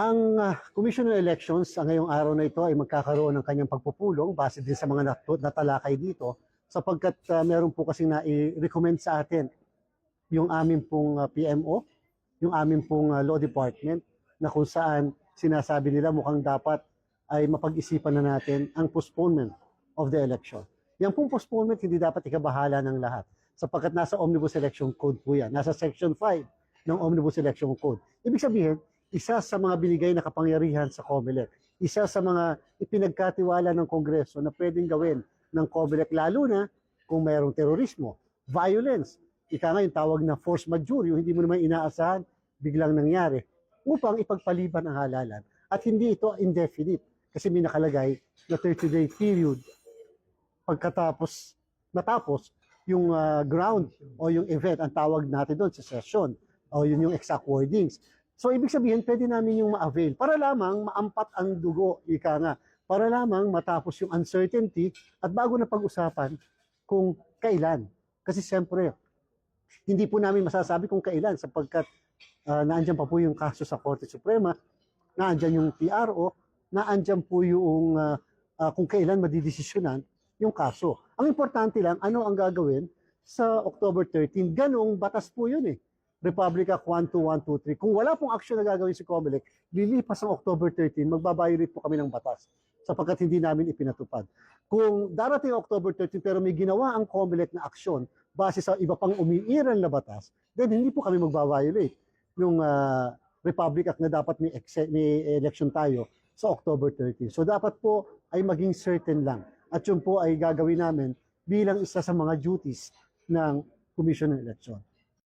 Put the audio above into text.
Ang Commission on Elections sa ngayong araw na ito ay magkakaroon ng kanyang pagpupulong base din sa mga natalakay dito sapagkat meron po kasing na-recommend sa atin yung aming pong PMO, yung aming pong Law Department na kung saan sinasabi nila mukhang dapat ay mapag-isipan na natin ang postponement of the election. Yang pong postponement hindi dapat ikabahala ng lahat sapagkat nasa Omnibus Election Code po yan, nasa Section 5 ng Omnibus Election Code. Ibig sabihin, isa sa mga binigay na kapangyarihan sa COMELEC, isa sa mga ipinagkatiwala ng Kongreso na pwedeng gawin ng COMELEC, lalo na kung mayroong terorismo, violence, ika nga yung tawag na force majeure, yung hindi mo naman inaasahan, biglang nangyari, upang ipagpaliban ang halalan. At hindi ito indefinite, kasi may nakalagay na 30-day period matapos yung ground o yung event, ang tawag natin doon sa session, o yun yung exact wordings. So, ibig sabihin, pwede namin yung ma-avail para lamang maampat ang dugo, ika nga, para lamang matapos yung uncertainty at bago na pag-usapan kung kailan. Kasi siyempre, hindi po namin masasabi kung kailan sapagkat naandyan pa po yung kaso sa Korte Suprema, naandyan yung PRO, naandyan po yung kung kailan madidesisyonan yung kaso. Ang importante lang, ano ang gagawin sa October 13? Ganong batas po yun eh. Republic Act 12123. Kung wala pong aksyon na gagawin si COMELEC, lilipas ang October 13, magbabiolate po kami ng batas sapagkat hindi namin ipinatupad. Kung darating October 13 pero may ginawa ang COMELEC na aksyon base sa iba pang umiiral na batas, then hindi po kami magbabiolate yung Republic Act na dapat may election tayo sa October 13. So dapat po ay maging certain lang. At yun po ay gagawin namin bilang isa sa mga duties ng Commission on Election.